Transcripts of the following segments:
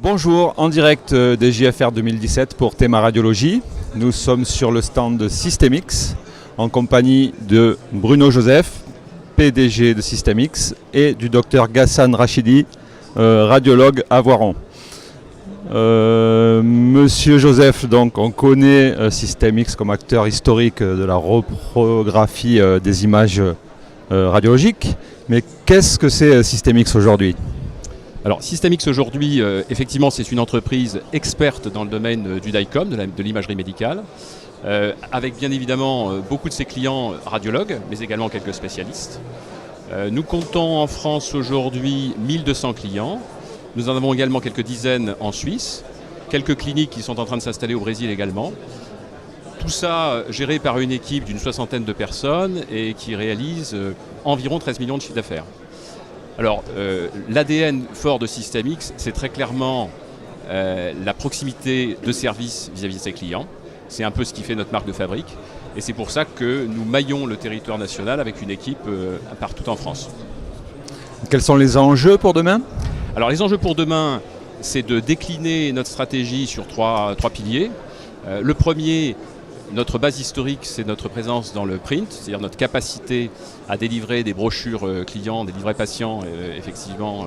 Bonjour, en direct des JFR 2017 pour Théma Radiologie. Nous sommes sur le stand de Systemix en compagnie de Bruno Joseph, PDG de Systemix, et du docteur Ghassan Rachidi, radiologue à Voiron. Monsieur Joseph, donc, on connaît Systemix comme acteur historique de la reprographie des images radiologiques, mais qu'est-ce que c'est Systemix aujourd'hui ? Alors Systemix aujourd'hui, effectivement, c'est une entreprise experte dans le domaine du DICOM, de l'imagerie médicale, avec bien évidemment beaucoup de ses clients radiologues, mais également quelques spécialistes. Nous comptons en France aujourd'hui 1200 clients. Nous en avons également quelques dizaines en Suisse, quelques cliniques qui sont en train de s'installer au Brésil également. Tout ça géré par une équipe d'une 60aine de personnes et qui réalise environ 13 millions de chiffre d'affaires. Alors, l'ADN fort de Systemix, c'est très clairement la proximité de service vis-à-vis de ses clients. C'est un peu ce qui fait notre marque de fabrique. Et c'est pour ça que nous maillons le territoire national avec une équipe partout en France. Quels sont les enjeux pour demain ? Alors, les enjeux pour demain, c'est de décliner notre stratégie sur trois piliers. Le premier, notre base historique, c'est notre présence dans le print, c'est-à-dire notre capacité à délivrer des brochures clients, des livrets patients, effectivement,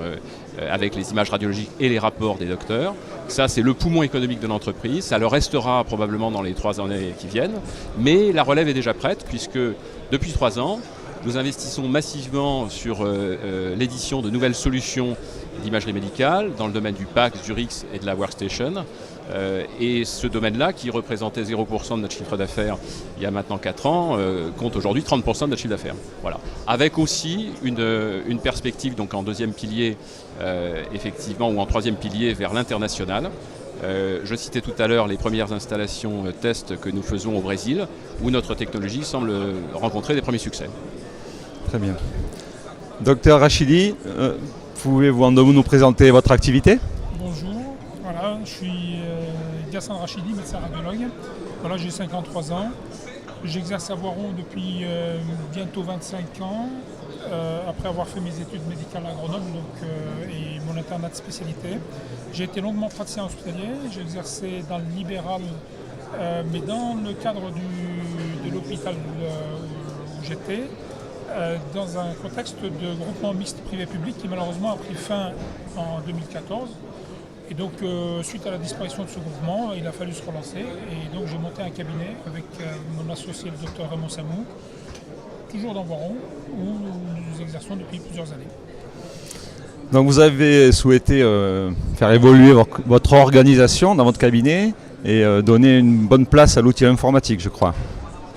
avec les images radiologiques et les rapports des docteurs. Ça, c'est le poumon économique de l'entreprise. Ça le restera probablement dans les 3 années qui viennent. Mais la relève est déjà prête, puisque depuis 3 ans, nous investissons massivement sur l'édition de nouvelles solutions d'imagerie médicale dans le domaine du PACS, du RIX et de la Workstation. Et ce domaine-là, qui représentait 0% de notre chiffre d'affaires il y a maintenant 4 ans, compte aujourd'hui 30% de notre chiffre d'affaires. Voilà. Avec aussi une perspective, donc en deuxième pilier, effectivement, ou en troisième pilier vers l'international. Je citais tout à l'heure les premières installations tests que nous faisons au Brésil, où notre technologie semble rencontrer des premiers succès. Très bien. Docteur Rachidi, pouvez-vous nous présenter votre activité ? Bonjour, voilà, je suis Ghassan Rachidi, médecin radiologue. Voilà, j'ai 53 ans. J'exerce à Voiron depuis bientôt 25 ans, après avoir fait mes études médicales à Grenoble et mon internat de spécialité. J'ai été longuement praticien hospitalier, j'ai exercé dans le libéral, mais dans le cadre de l'hôpital où j'étais, dans un contexte de groupement mixte privé-public qui malheureusement a pris fin en 2014. Et donc, suite à la disparition de ce groupement, il a fallu se relancer. Et donc, j'ai monté un cabinet avec mon associé, le docteur Raymond Samou, toujours dans Voiron, où nous exerçons depuis plusieurs années. Donc, vous avez souhaité faire évoluer votre organisation dans votre cabinet et donner une bonne place à l'outil informatique, je crois.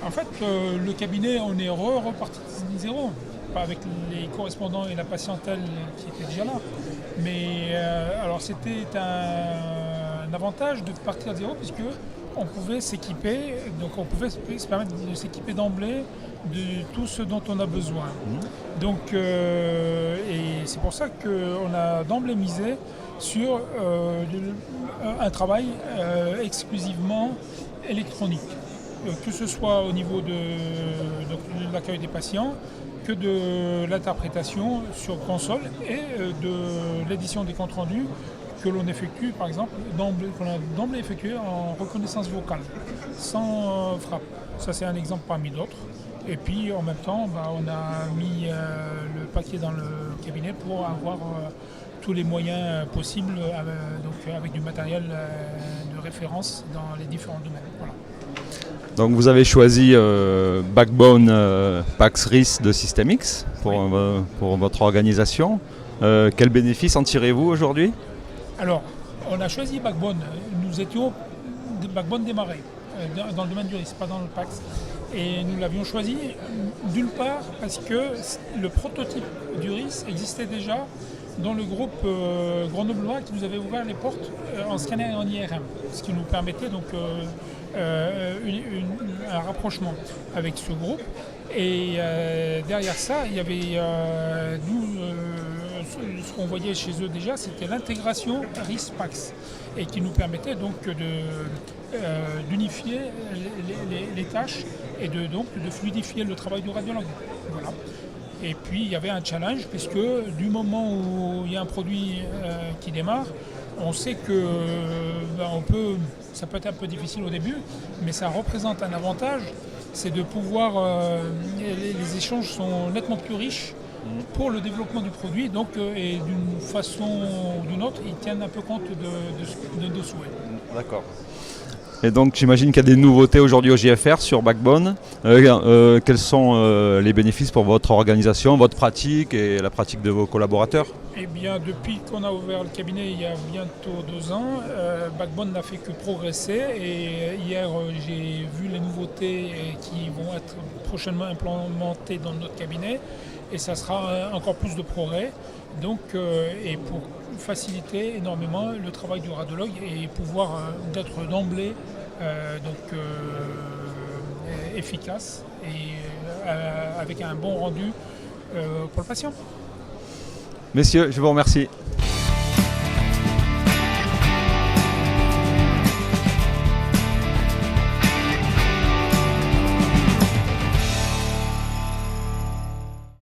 En fait, le cabinet, on est reparti de zéro, pas avec les correspondants et la patientèle qui étaient déjà là. Mais alors c'était un avantage de partir de zéro puisque on pouvait s'équiper, donc on pouvait se permettre de s'équiper d'emblée de tout ce dont on a besoin. Donc, et c'est pour ça qu'on a d'emblée misé sur un travail exclusivement électronique. Que ce soit au niveau de l'accueil des patients, que de l'interprétation sur console et de l'édition des comptes rendus que l'on effectue, par exemple, qu'on a d'emblée effectué en reconnaissance vocale, sans frappe. Ça, c'est un exemple parmi d'autres. Et puis, en même temps, on a mis le paquet dans le cabinet pour avoir tous les moyens possibles, donc avec du matériel de référence dans les différents domaines. Voilà. Donc vous avez choisi Backbone PACS RIS de Systemix pour votre organisation. Quels bénéfices en tirez-vous aujourd'hui ? Alors, on a choisi Backbone. Nous étions Backbone démarré dans le domaine du RIS, pas dans le PACS. Et nous l'avions choisi d'une part parce que le prototype du RIS existait déjà dans le groupe grenoblois qui nous avait ouvert les portes en scanner et en IRM, ce qui nous permettait donc un rapprochement avec ce groupe. Et derrière ça, il y avait ce qu'on voyait chez eux déjà, c'était l'intégration RIS-PACS et qui nous permettait donc d'unifier les tâches et donc de fluidifier le travail du radiologue. Voilà. Et puis il y avait un challenge puisque du moment où il y a un produit qui démarre, On sait que ça peut être un peu difficile au début, mais ça représente un avantage, c'est de pouvoir, les échanges sont nettement plus riches pour le développement du produit, donc, et d'une façon ou d'une autre, ils tiennent un peu compte de nos souhaits. D'accord. Et donc j'imagine qu'il y a des nouveautés aujourd'hui au JFR sur Backbone. Quels sont les bénéfices pour votre organisation, votre pratique et la pratique de vos collaborateurs? Eh bien, depuis qu'on a ouvert le cabinet il y a bientôt 2 ans, Backbone n'a fait que progresser. Et hier, j'ai vu les nouveautés qui vont être prochainement implémentées dans notre cabinet. Et ça sera encore plus de progrès. Donc, et pour faciliter énormément le travail du radiologue et pouvoir d'être d'emblée efficace et avec un bon rendu pour le patient. Messieurs, je vous remercie.